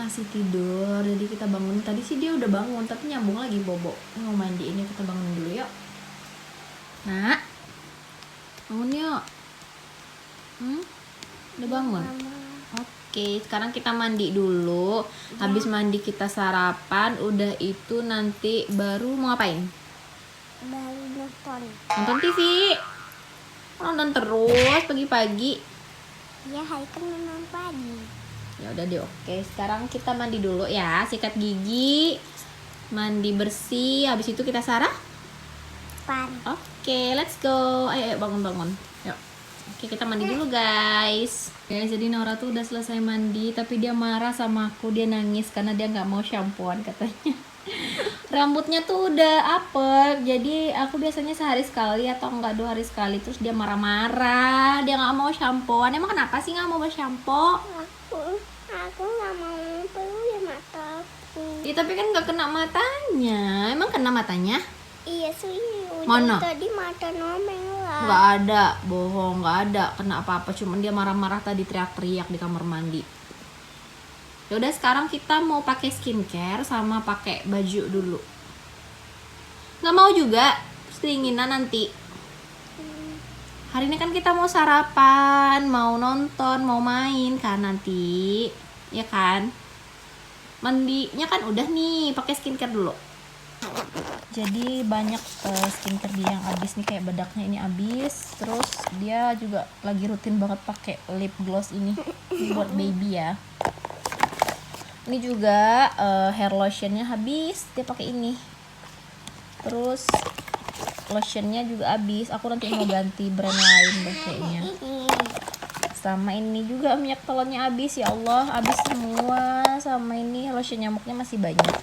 masih tidur, jadi kita bangun. Tadi sih dia udah bangun, tapi nyambung lagi bobo. Mau mandi ini, kita bangun dulu yuk. Nak, bangun yuk. Udah bangun? Oke, sekarang kita mandi dulu. Habis mandi kita sarapan, udah itu nanti baru mau ngapain? Baru nonton. Nonton TV. Nonton terus pagi-pagi. Ya, hari kan nonton pagi. Ya udah deh, oke. Sekarang kita mandi dulu ya, sikat gigi, mandi bersih. Habis itu kita Pan. Oke, let's go. Ayo bangun. Yuk. Oke, kita mandi dulu guys. Guys, jadi Nora tuh udah selesai mandi, tapi dia marah sama aku. Dia nangis karena dia nggak mau shampoan katanya. Rambutnya tuh udah apek, jadi aku biasanya sehari sekali atau enggak 2 hari sekali. Terus dia marah-marah, dia nggak mau shampoan. Emang kenapa sih nggak mau shampoo? Aku nggak mau perlu mataku. Ya tapi kan nggak kena matanya. Emang kena matanya? Iya sih, Mana? tadi mata nomeng lah. Nggak ada, bohong, nggak ada kena apa-apa. Cuman dia marah-marah tadi, teriak-teriak di kamar mandi. Ya udah, sekarang kita mau pakai skincare sama pakai baju dulu. Nggak mau juga, terus dinginan nanti. Hari ini kan kita mau sarapan, mau nonton, mau main kan nanti, ya kan? Mandinya kan udah nih, pakai skincare dulu. Jadi banyak skincare dia yang habis nih, kayak bedaknya ini habis. Terus dia juga lagi rutin banget pakai lip gloss ini buat baby ya. Ini juga hair lotionnya habis, dia pakai ini. Terus lotionnya juga habis. Aku nanti mau ganti brand lain deh kayaknya. Sama ini juga minyak telurnya habis, ya Allah, habis semua. Sama ini lotion nyamuknya masih banyak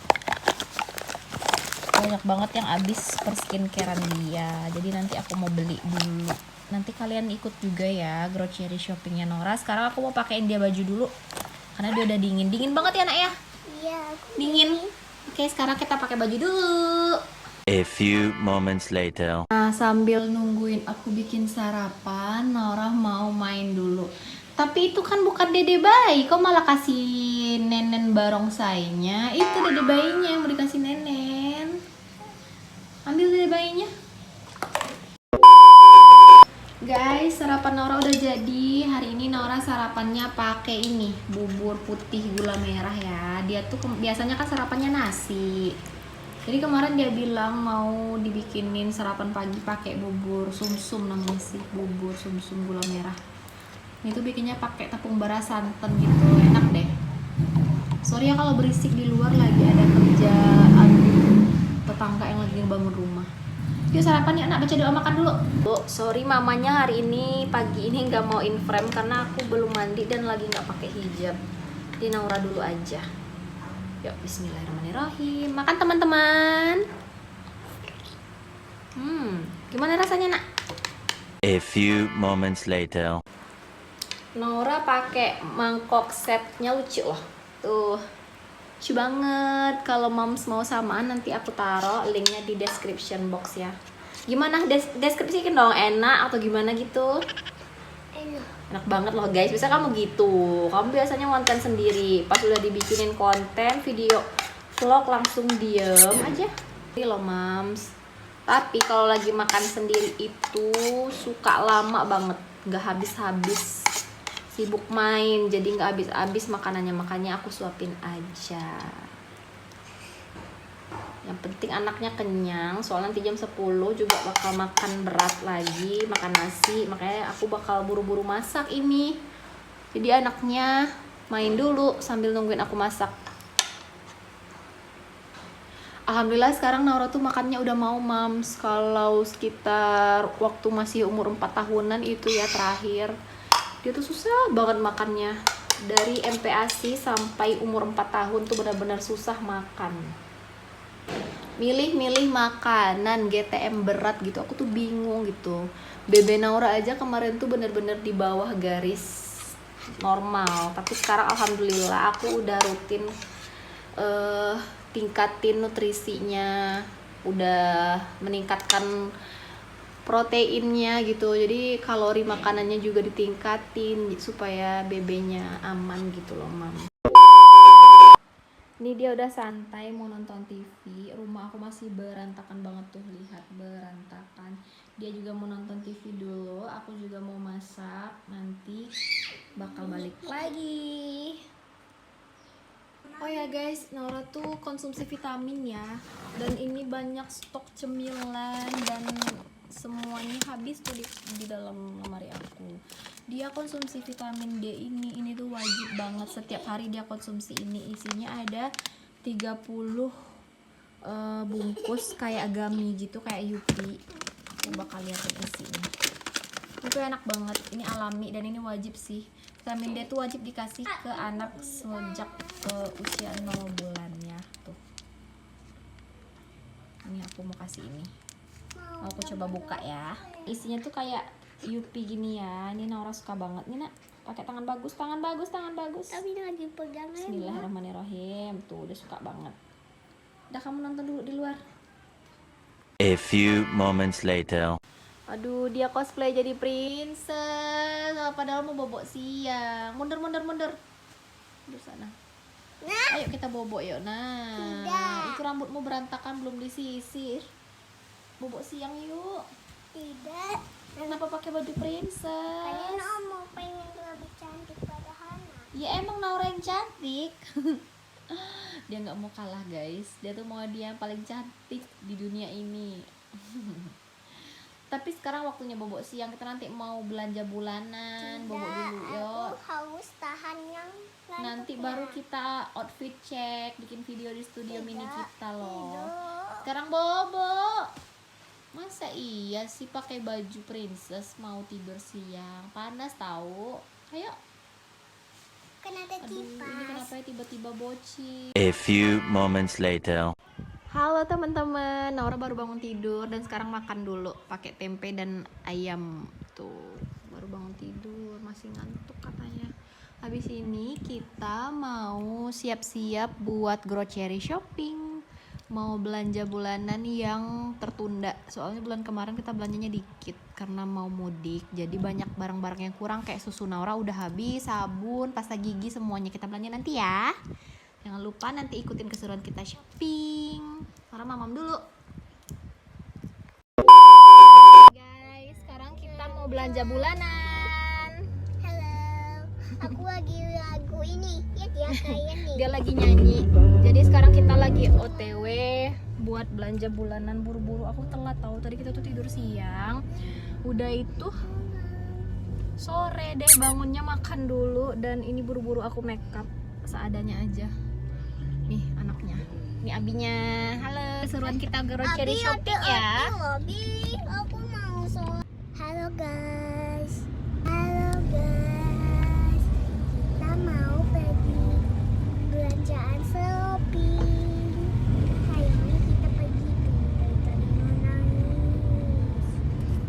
banget yang habis per skincarean dia. Jadi nanti aku mau beli dulu. Nanti kalian ikut juga ya grocery shoppingnya Nora. Sekarang aku mau pakein dia baju dulu karena dia udah dingin banget ya nak ya. Iya, Dingin. Oke, sekarang kita pakai baju dulu. A few moments later. Nah, sambil nungguin aku bikin sarapan, Nora mau main dulu. Tapi itu kan bukan dede bayi, kok malah kasih nenen barongsainya. Itu dede bayinya yang mau dikasih nenen. Ambil dede bayinya. Guys, sarapan Nora udah jadi. Hari ini Nora sarapannya pakai ini, bubur putih gula merah ya. Dia tuh biasanya kan sarapannya nasi. Jadi kemarin dia bilang mau dibikinin sarapan pagi pakai bubur sumsum, namanya sih bubur sumsum gula merah. Ini tuh bikinnya pakai tepung beras santan gitu, enak deh. Sorry ya kalau berisik, di luar lagi ada kerjaan tetangga yang lagi ngebangun rumah. Yuk sarapan ya anak, baca doa makan dulu. Sorry mamanya hari ini pagi ini nggak mau in frame karena aku belum mandi dan lagi nggak pakai hijab. Di Naura dulu aja. Yuk, bismillahirrahmanirrahim. Makan teman-teman. Gimana rasanya nak? A few moments later. Nora pakai mangkok setnya lucu loh. Tuh, lucu banget. Kalau moms mau samaan nanti aku taruh linknya di description box ya. Gimana deskripsikan dong, enak atau gimana gitu? Enak banget loh guys, bisa kamu gitu. Kamu biasanya konten sendiri, pas udah dibikinin konten video vlog langsung diem aja. Ini loh mams. Tapi kalau lagi makan sendiri itu suka lama banget, nggak habis-habis. Sibuk main, jadi nggak habis-habis makanannya, makanya aku suapin aja. Yang penting anaknya kenyang, soalnya nanti jam 10 juga bakal makan berat lagi, makan nasi. Makanya aku bakal buru-buru masak ini. Jadi anaknya main dulu sambil nungguin aku masak. Alhamdulillah sekarang Naura tuh makannya udah mau mams. Kalau sekitar waktu masih umur 4 tahunan itu ya terakhir, dia tuh susah banget makannya. Dari MPASI sampai umur 4 tahun tuh benar-benar susah makan. Milih-milih makanan GTM berat gitu, aku tuh bingung gitu. Bebe Naura aja kemarin tuh bener-bener di bawah garis normal, tapi sekarang alhamdulillah aku udah rutin tingkatin nutrisinya, udah meningkatkan proteinnya gitu, jadi kalori makanannya juga ditingkatin supaya bebenya aman gitu loh mam. Ini dia udah santai mau nonton TV. Rumah aku masih berantakan banget tuh, lihat berantakan. Dia juga mau nonton TV dulu. Aku juga mau masak. Nanti bakal balik lagi. Oh ya guys, Naura tuh konsumsi vitamin ya. Dan ini banyak stok cemilan dan semuanya habis tuh di dalam lemari aku. Dia konsumsi vitamin D ini tuh wajib banget, setiap hari dia konsumsi ini. Isinya ada 30 bungkus kayak gummy gitu, kayak Yupi. Aku bakal liatin isinya. Itu enak banget, ini alami dan ini wajib sih. Vitamin D tuh wajib dikasih ke anak sejak usia 0 bulannya tuh. Ini aku mau kasih ini. Mau aku coba buka ya. Isinya tuh kayak Yupi gini ya. Ini Naura suka banget. Nih nak, pakai tangan bagus, tangan bagus, tangan bagus. Tapi jangan dipegang. Bismillahirrahmanirrahim. Tuh udah suka banget. Udah, kamu nonton dulu di luar. A few moments later. Aduh, dia cosplay jadi princess. Padahal mau bobok siang. Mundur, mundur, mundur. Mundur sana. Nah, Ayo kita bobok yuk. Nah, Tidak. itu rambutmu berantakan belum disisir. Bobok siang yuk. tidak. Kenapa pakai baju princess? Pengen mau pengen lebih cantik pada Hana. Ya emang Naura yang cantik. Dia nggak mau kalah guys. Dia tuh mau dia yang paling cantik di dunia ini. Tapi sekarang waktunya bobok siang. Kita nanti mau belanja bulanan. Bobok dulu yuk. Aku haus tahan yang Nanti baru kita outfit check, bikin video di studio mini kita loh. Sekarang bobo. Masa iya sih pakai baju princess mau tidur siang? Panas tahu. Ayo. Kan ada Aduh, ini kipas. kenapa ya tiba-tiba bocil? A few moments later. Halo teman-teman, Naura baru bangun tidur dan sekarang makan dulu pakai tempe dan ayam. Tuh, baru bangun tidur, masih ngantuk katanya. Habis ini kita mau siap-siap buat grocery shopping. Mau belanja bulanan yang tertunda. Soalnya bulan kemarin kita belanjanya dikit karena mau mudik. Jadi banyak barang-barang yang kurang, kayak susu Naura udah habis, sabun, pasta gigi, semuanya kita belanja nanti ya. Jangan lupa nanti ikutin keseruan kita shopping. Sekarang mamam dulu. Guys, sekarang kita mau belanja bulanan. Halo. Aku lagi lagu ini. Ya dia kayak nih. Dia lagi nyanyi. Jadi sekarang kita lagi OTW buat belanja bulanan buru-buru. Aku telat tahu. Tadi kita tuh tidur siang. Udah itu sore deh bangunnya, makan dulu, dan ini buru-buru aku make up seadanya aja. Nih anaknya. Nih abinya. Halo, seruan kita grocery shopping ya. Abi, aku mau Halo guys. Halo guys. Kita mau pergi belanjaan shopping. Hari ini kita pergi tuh dari tadi mau nangis.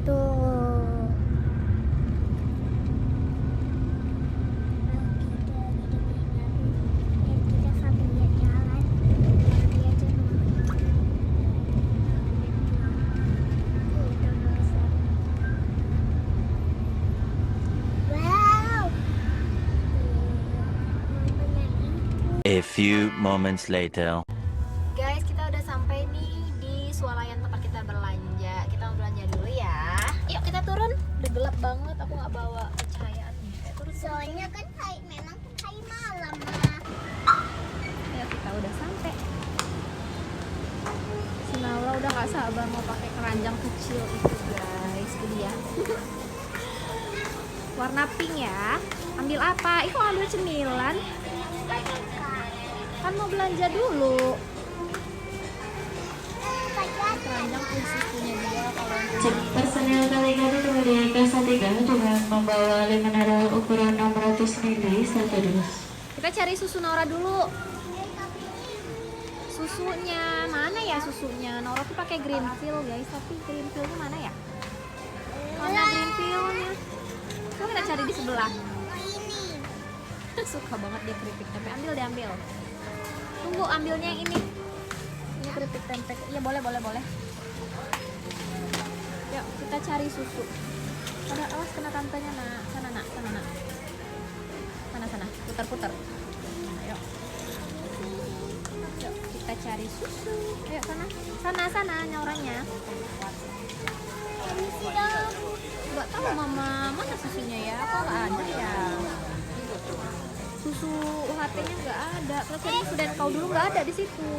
Tuh. Kita sambil lihat jalan. Dia wow. A few moments later. Guys, kita udah sampai nih di swalayan tempat kita belanja. Kita mau belanja dulu ya. Yuk kita turun. Udah gelap banget, aku nggak bawa pencahayaan nih. Ayo turun. Soalnya kan memang hari malam. Ayo kita udah sampai. Si Naura udah gak sabar mau pakai keranjang kecil itu guys. Itu dia. Warna pink ya. Ambil apa? Ih kok ambil cemilan? Kan mau belanja dulu. Keranjang khusus punya dia kalau Personel Kaligari kemudian Kasa 3 dengan membawa limonada ukuran 600 ml satu dus. kita cari susu Naura dulu. Susunya mana ya susunya? Naura tuh pakai Greenfield guys, tapi Greenfieldnya mana ya? Mana Greenfieldnya? Coba kita cari di sebelah. Ini. Suka banget dia keripik tempe. Ambil deh, ambil. Tunggu, ambilnya yang ini. Ini keripik tempe. Iya boleh, boleh, boleh. Yuk kita cari susu. Ada awas kena tantenya nak. Sana nak, sana nak. Sana sana, putar-putar. Ayo. cari susu. Ayo sana nyauranya. Permisi dong. Nggak tahu mama, mana susunya ya? Kok nggak ada ya? Susu UHT-nya nggak ada. Kita cari susu dan kau dulu, nggak ada di situ.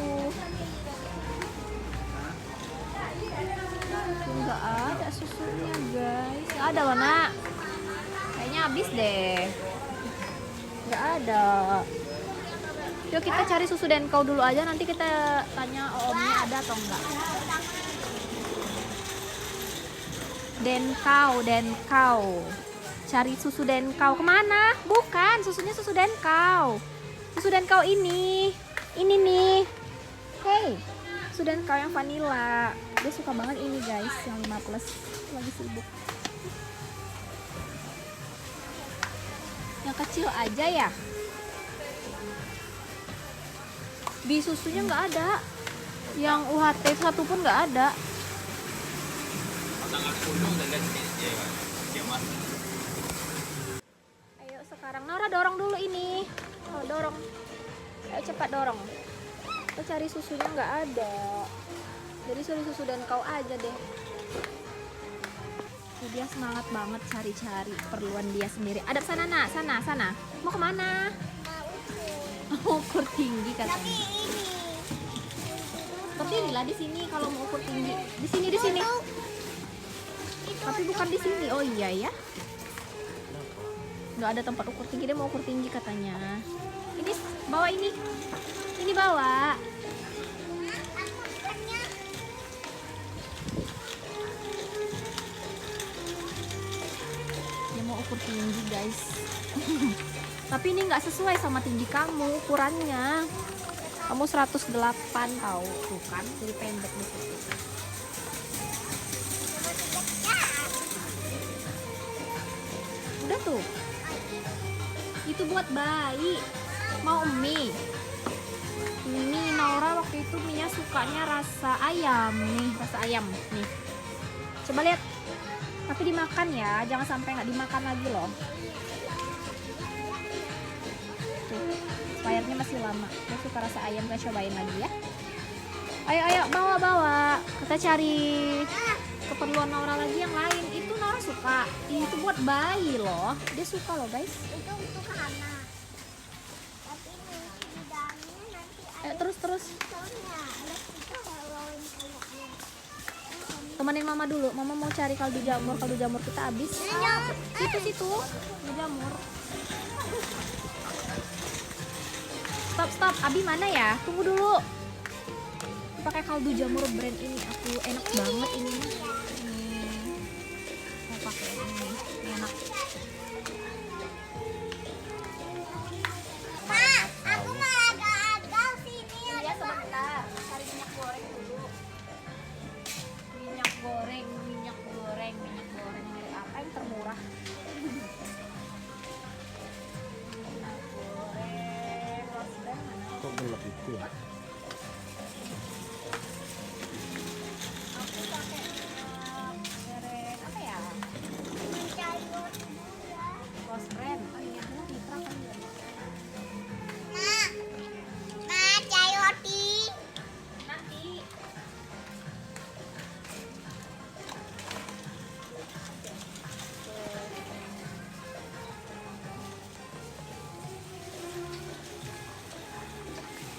Nggak ada susunya guys. Nggak ada loh nak. Kayaknya habis deh. Nggak ada. Yuk kita cari susu dan kau dulu aja. Nanti kita tanya omnya ada atau enggak. Den kau. Cari susu den kau kemana? Bukan, susunya susu den kau. Susu den kau ini nih. Hey, susu den kau yang vanilla. Dia suka banget ini guys, yang 5+. Lagi sibuk. Yang kecil aja ya. Bi susunya nggak ada. Yang UHT satu pun nggak ada. Ayo sekarang Nora dorong dulu ini. Oh, dorong. Ayo cepat dorong. Kita cari susunya nggak ada. Jadi susu dan kau aja deh. Dia semangat banget cari-cari keperluan dia sendiri. Ada sana nak, sana. Mau kemana? Mau ukur tinggi Tapi katanya. ini. Berdirilah di sini kalau mau ukur tinggi. Di sini. Tapi bukan di sini. Oh iya ya. Nggak ada tempat ukur tinggi, dia mau ukur tinggi katanya. Ini bawa ini. Ini bawa. Dia mau ukur tinggi guys. Tapi ini nggak sesuai sama tinggi kamu ukurannya. Kamu 108 tahu, tuh kan? Jadi pendek di situ. Udah tuh. Itu buat bayi. Mau mie. Ini Naura waktu itu mie sukanya rasa ayam nih, rasa ayam nih. Coba lihat. Tapi dimakan ya, jangan sampai nggak dimakan lagi loh. Tuh, expirednya masih lama. Dia suka rasa ayam, kita cobain lagi ya. Ayo bawa. Kita cari keperluan Naura lagi yang lain. Itu Naura suka. Itu buat bayi loh. Dia suka loh guys. Itu untuk anak. Tapi ini di dalamnya nanti ada Ayo terus. stikernya. Ada stiker kalau yang kayaknya. Temenin mama dulu. Mama mau cari kaldu jamur. Kaldu jamur kita habis. Situ. Kaldu jamur. Stop. Abi mana ya? Tunggu dulu. Pakai kaldu jamur brand ini. Aku enak banget ini. Mau pakai ini. Ini enak. Mak, aku mau agak-agak sini Iya ada sebentar. Cari minyak goreng dulu. Minyak goreng. Merek apa yang termurah? Minyak goreng. Rose brand mana? Kok gelap itu ya? Aku pakai merek apa ya? mencari roti dulu ya. Rose brand. Oh iya, Mitra kan ya. Mak, cari roti. Nanti.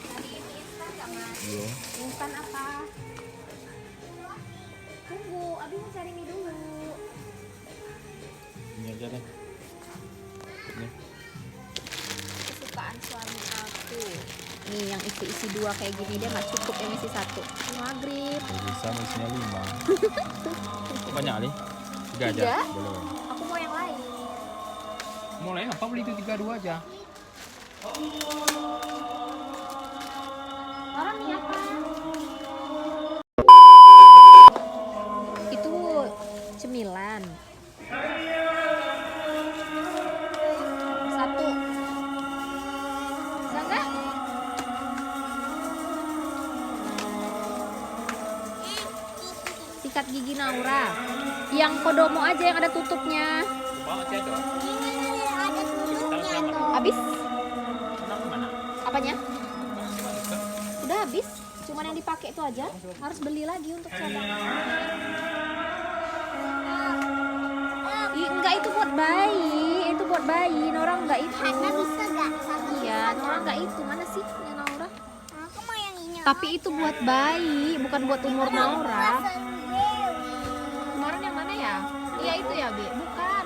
Hari ini instan nggak Mas? Iya. Instan apa? Tunggu, Abi mau cari mie dulu. Ini aja deh. Ini. Kesukaan suami aku. Nih yang isi 2 kayak gini, dia nggak cukup yang isi 1. Maghrib. Jadi sama isinya 5. Kok banyak kali? 3 aja. Tiga? Boleh. Aku mau yang lain. Mulai apa beli itu 32 aja. Orang nih apa? Itu cemilan. 1. Bisa nggak? Sikat gigi Naura. Yang Kodomo aja yang ada tutupnya. Ini ada tutupnya tuh. Habis? Apanya? Udah habis? Cuman yang dipakai itu aja, harus beli lagi untuk cabang. Enggak, itu buat bayi, itu buat bayi. Naura enggak itu. Hana bisa gak? Satu Iya, Naura enggak itu. Mana sih yang Naura? Aku mau yang ini. Tapi itu buat bayi, bukan buat umur Naura. Kemarin yang mana ya? Iya itu ya, Be. Bukan.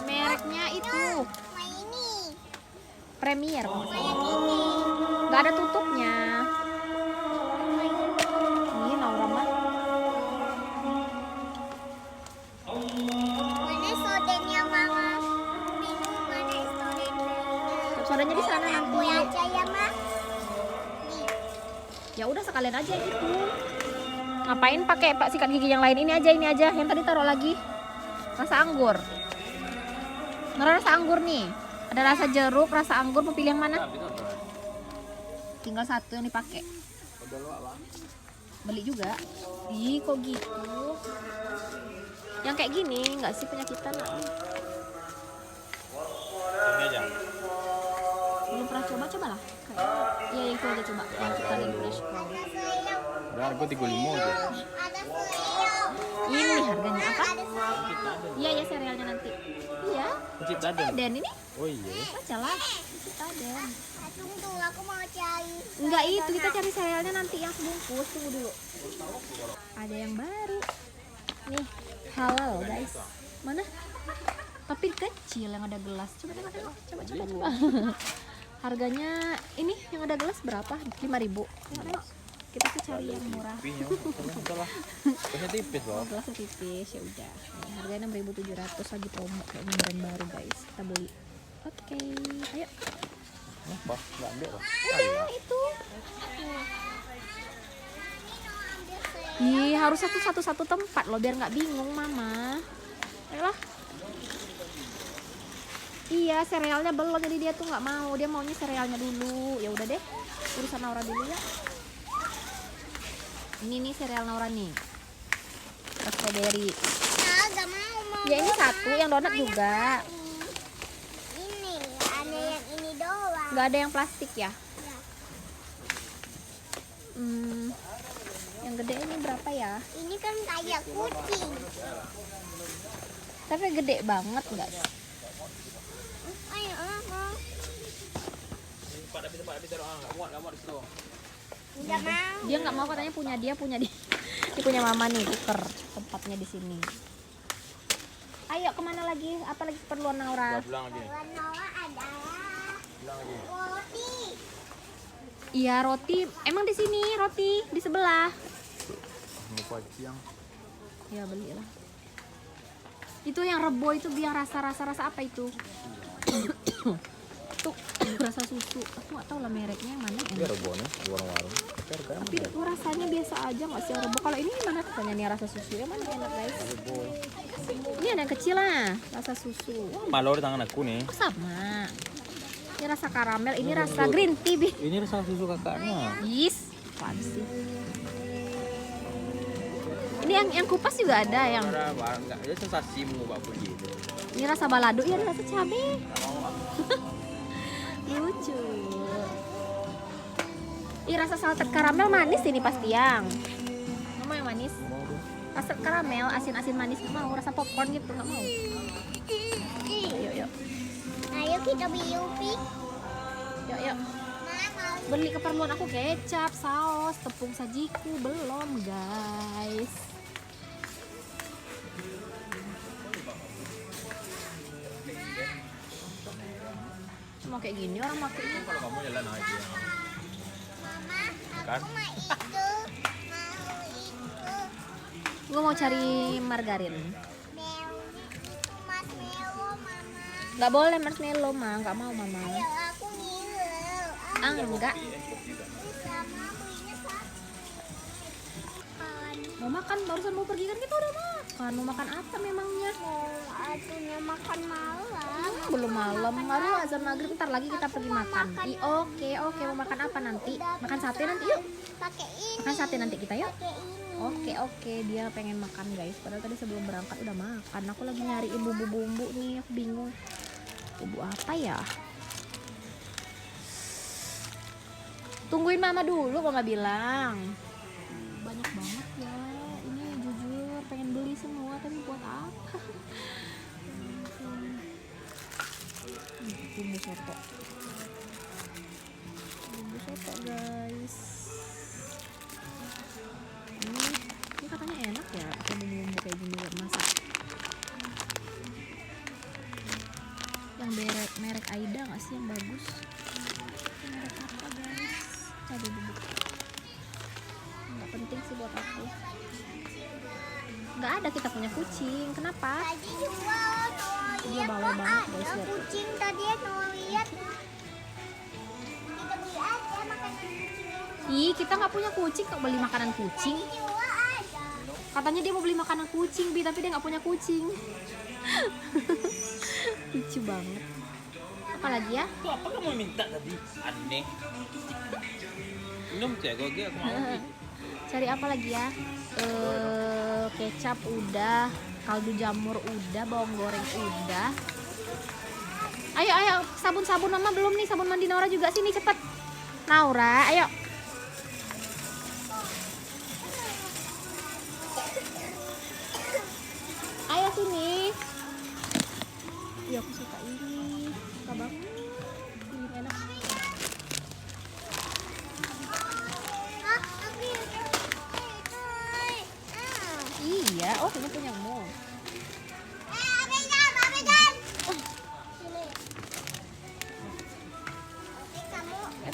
Mereknya itu Mau ini. Premier. Mau yang ini. Nggak ada tutupnya. Ini Naura mah. Mana sodennya mama? Bingung mana sodennya. Sodanya di sana Aku nanti. aja ya mah. Nih. Ya udah sekalian aja gitu. Ngapain pakai pak sikat gigi yang lain? Ini aja. Yang tadi taruh lagi. Rasa anggur. Naura rasa anggur nih. Ada rasa jeruk, rasa anggur. Mau pilih yang mana? Tinggal satu yang dipakai. Beli juga. Ih, kok gitu? Yang kayak gini nggak sih penyakitan? Ini aja. Belum pernah coba lah. Iya itu aja coba. Yang kita lihat fresh cow. Udah harga 35 aja. Ada sayur. Ini harganya apa? Ada sayur. Iya serealnya nanti. Iya. Cipta Den. Dan ini Oh iya. baca lah. Kita dan. Tunggu, aku mau cari. Enggak itu kita cari serealnya nanti yang sebungkus. Tunggu dulu. Ada yang baru. Nih halal guys. Mana? Tapi kecil yang ada gelas. Coba tengok. Coba. Harganya ini yang ada gelas berapa? 5.000. Tengok. Kita tuh cari yang murah. Pinya. Salah. Kayaknya tipis loh. Gelasnya tipis ya udah. Ini harganya 6.700 lagi promo kayaknya brand baru guys. Kita beli. Oke, ayo. Apa? Enggak ambil loh. Udah itu. Ih, harus satu tempat loh biar nggak bingung mama. Ayolah. Iya, serealnya belum jadi dia tuh nggak mau. Dia maunya serealnya dulu. Ya udah deh. Urusan Naura dulu ya. Ini nih sereal Naura nih. Strawberry. Nah, gak mau. Ya ini satu, yang donat juga. Ini ada yang ini doang. Nggak ada yang plastik ya? Yang gede ini berapa ya? Ini kan kayak kucing. Tapi gede banget nggak? Ayo, Nggak mau. Dia nggak mau katanya punya dia. Dia punya mama nih, tuker tempatnya di sini. Ayo kemana lagi? Apa lagi keperluan Naura? Pulang lagi. Warna ada roti. Iya roti. Emang di sini roti di sebelah. Mau siang. Ya belilah. Itu yang rebo itu biar rasa apa itu? Tuh rasa susu. Aku nggak tahu lah mereknya yang mana yang Biar enak. rebonnya di warung-warung. Harganya Tapi itu rasanya biasa aja nggak sih yang rebo. Kalau ini mana katanya nih rasa susu? Yang mana yang enak guys? Ini ada yang kecil lah, rasa susu. Malor di tangan aku nih. Oh, sama. Ini rasa karamel, ini rasa green tea, Bi. Ini rasa susu kakaknya. Yes. Apaan sih? Ini yang kupas juga ada yang. Enggak, dia sensasi mau bapak gitu. Ini rasa balado, iya ada rasa cabai. Lucu. Ih, rasa salted karamel manis ini pasti yang. Nggak mau yang manis? Rasa karamel, asin-asin manis nggak mau. Rasa popcorn gitu nggak mau. Yuk. Ayo kita beli Yupi. Yuk. Mana? Beli keperluan aku kecap, saus, tepung sajiku belum guys. Cuma kayak gini orang makainya. Kalau kamu jalan aja. Mama, Kan? aku mau itu. Mau itu. Gue mau cari margarin. Marshmallow, Mama. Nggak boleh marshmallow mah, nggak mau mama. Ayo aku ngiler. Ah enggak. Sama belinya satu. Mau makan barusan mau pergi kan kita udah makan. Mau makan apa memangnya? Atunya makan malam. Belum malam, baru azan maghrib ntar lagi kita pergi makan. Oke, mau makan apa nanti? Makan sate nanti yuk. Pakai ini. Makan sate nanti kita yuk. Pakai ini. Oke, dia pengen makan guys. Padahal tadi sebelum berangkat udah makan. Aku lagi nyariin bumbu-bumbu nih, aku bingung. Bumbu apa ya? Tungguin mama dulu, mama bilang. Banyak banget ya. Ini jujur pengen beli semua, tapi buat apa? Bumbu soto. Bumbu soto guys. Ini katanya enak ya, pakai bumbu kayak gini buat masak. Yang merek Aida nggak sih yang bagus? Merek apa guys? Cabai bubuk. Nggak penting sih buat aku. Nggak ada kita punya kucing. Kenapa? Tadi jual Dia bawel banget guys, lihat. kucing tadi mau lihat. Kita beli aja makanan kucing. Ih, kita nggak punya kucing, kok beli makanan kucing? Jual aja. Katanya dia mau beli makanan kucing, Bi, tapi dia nggak punya kucing. Lucu banget. Apa lagi ya? Itu apa kamu minta tadi? Aneh. Minum tuh ya, gue aku mau. Cari apa lagi ya? Kecap udah, kaldu jamur udah, bawang goreng udah. Ayo, sabun mama belum nih, sabun mandi Naura juga, sini cepet. Naura, ayo. Ayo sini. Iya, aku suka ini. Suka banget. Ini enak. Iya, oh ini punyamu.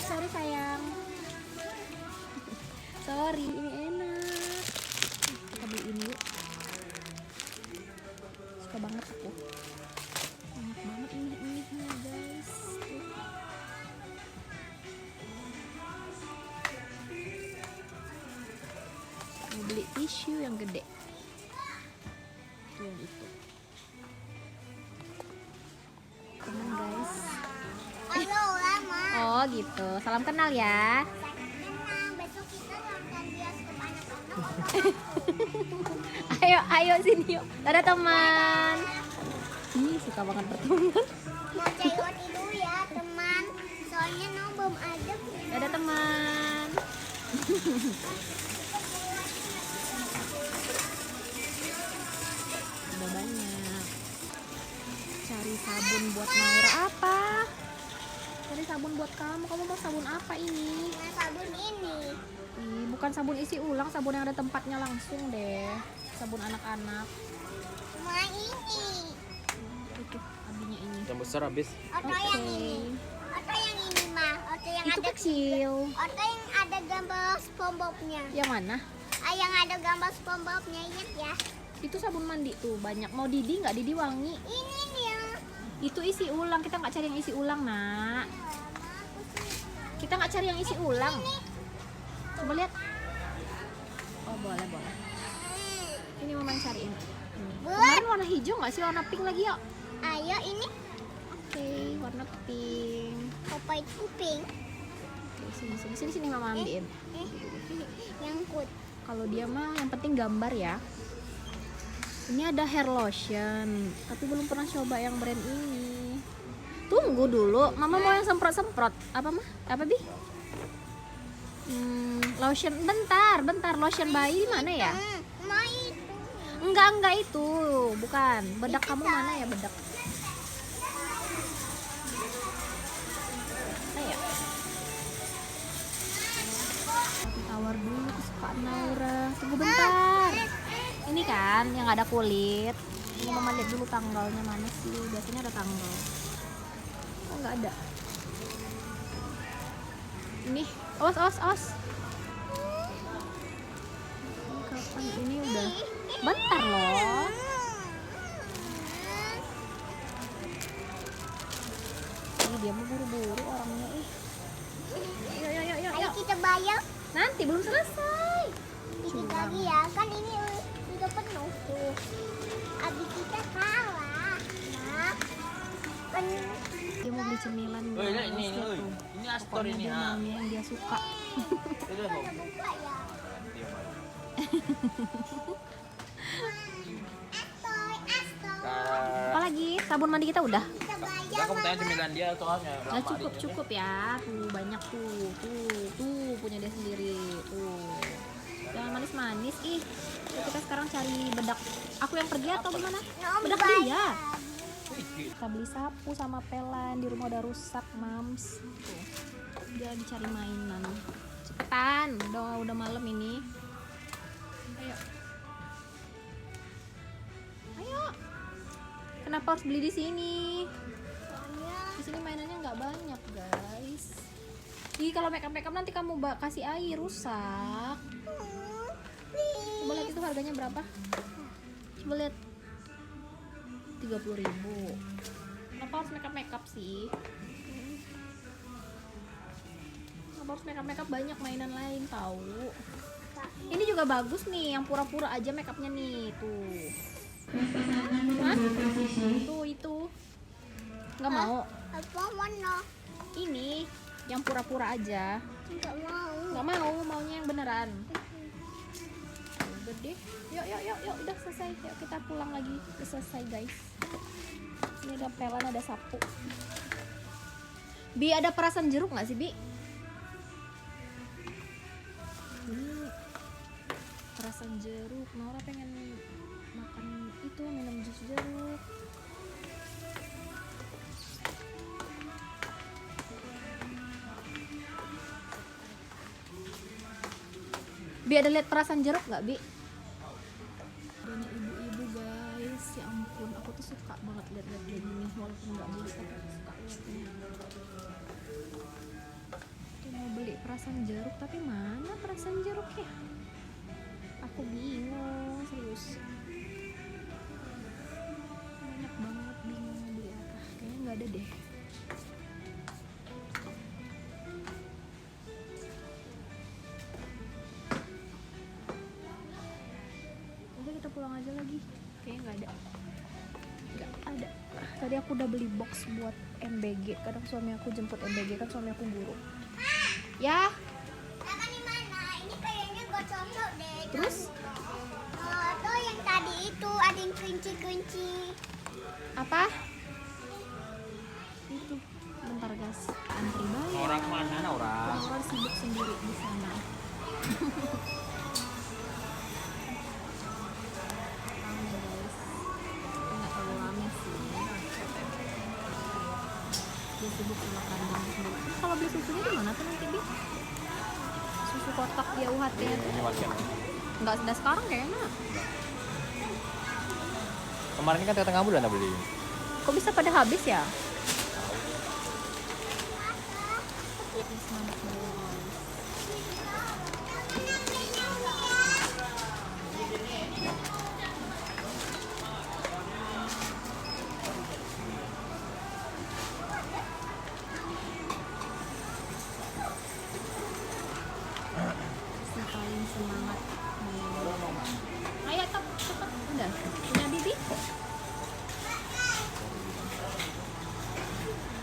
Sorry sayang. Sorry, ini enak. Kita beli ini yuk. Suka banget aku. Enak banget ini guys. Tuh. Mau beli tisu yang gede. Tuh yang itu. Temen guys. Halo lama. Oh gitu. Salam kenal ya. Tenang, besok kita nonton bioskop anak-anak. Ayo sini yuk. Dadah teman. Ih, suka banget berteman. Mau cewek dulu ya teman. Soalnya belum ada. Dadah teman. Udah banyak. Cari sabun buat Naura apa? Cari sabun buat kamu. Kamu mau sabun apa ini? Nah, sabun ini. Ih, bukan sabun isi ulang, sabun yang ada tempatnya langsung deh. Sabun anak-anak. Mau ini. Itu abinya ini. Yang besar habis. Atau yang ini. Atau yang ini mah. Atau yang Itu ada kecil. Atau yang ada gambar SpongeBob-nya. Yang mana? Yang ada gambar SpongeBob-nya, ingat ya. Itu sabun mandi tuh banyak. Mau Didi nggak? Didi wangi. Ini dia. Itu isi ulang. Kita nggak cari yang isi ulang, nak. Kita nggak cari yang isi ulang. Coba lihat. Oh boleh. Ini mama yang cariin. Kemarin warna hijau nggak sih? Warna pink lagi yuk. Ayo ini Oke, warna pink. Popeye kuping. Oke, sini mama ambilin. Nyangkut. Kalau dia mah yang penting gambar ya. Ini ada hair lotion, tapi belum pernah coba yang brand ini. Tunggu dulu, mama mau yang semprot-semprot. Apa mah? Apa Bi? Lotion, bentar, lotion bayi mana ya? Mau itu. Enggak itu, bukan. Bedak kamu mana ya bedak? Ayo. Tapi tawar dulu kesukaan Naura. Tunggu bentar. Ini kan yang ada kulit. Ini mama lihat dulu tanggalnya mana sih? Biasanya ada tanggal. Oh nggak ada. Ini, awas. Ini kapan? Ini udah. Bentar loh. Ini dia mau buru-buru orangnya ih. Yuk. Ayo kita bayar. Nanti belum selesai. Dikit lagi ya. Kan ini udah penuh tuh. Abis kita kalah. Nah. Kan Dia mau beli cemilan. Oh, guys. ini. Lihat tuh. Ini Astor Pokoknya ini dia ha. maunya yang dia suka. Sudah dong. buka ya. Astoy. Apa lagi? Sabun mandi kita udah. Kita bayar. Kan kamu tanya cemilan dia soalnya. Nah, cukup ya. Tuh banyak tuh punya dia sendiri. Tuh. Jangan manis-manis ih. Yuk, kita sekarang cari bedak. Aku yang pergi atau gimana? Bedak dia. Kita beli sapu sama pelan, di rumah udah rusak, Mams. Tuh. Dia dicari mainan. Cepetan, udah malam ini. Ayo. Ayo. Kenapa harus beli di sini? Di sini mainannya nggak banyak, guys. Ih, kalau make up nanti kamu kasih air rusak. Coba lihat itu harganya berapa? Coba lihat. 30.000. Kenapa harus make up sih? Kenapa harus make up banyak mainan lain tahu? Ini juga bagus nih, yang pura-pura aja make upnya nih, tuh. Hah? Tuh itu. Nggak mau? Apa mana? Ini yang pura-pura aja. Enggak mau. Nggak mau, maunya yang beneran. Udah deh. Yuk, udah selesai. Yuk kita pulang lagi. Udah selesai, guys. Ini ada pelan, ada sapu. Bi, ada perasan jeruk nggak sih, Bi? Ini perasan jeruk. Nora pengen makan itu, minum jus jeruk. Bi, ada lihat perasan jeruk nggak, Bi? Adanya ibu-ibu, guys. Ya ampun, aku tuh suka banget lihat-lihat kayak gini. Walaupun nggak beli, tapi aku suka lihatnya. Tuh mau beli perasan jeruk, tapi mana perasan jeruk ya? Aku bingung, serius. Banyak banget, bingung mau beli apa. Kayaknya nggak ada deh. Udah kita pulang aja lagi. Kayaknya nggak ada. Tadi aku udah beli box buat MBG. Kadang suami aku jemput MBG, kan suami aku guru. Ya. Makan di mana? Ini kayaknya gak cocok deh. Terus? Tuh yang tadi itu ada yang kunci-kunci. Apa? Itu. Bentar, guys. Antri banget. Orang mana, Naura? Orang sibuk sendiri di sana. Rame, guys. Tapi nggak terlalu rame sih. Dia sibuk sama kandang sendiri. Terus kalau beli susunya di mana tuh nanti, Bi? Susu kotak dia UHT. Ini masih. Nggak ada sekarang kayaknya. Kemarin kan tengah bulan beli. Kok bisa pada habis ya? Yes, mantap banget. Si paling semangat. Ayo cepet udah punya Bibi.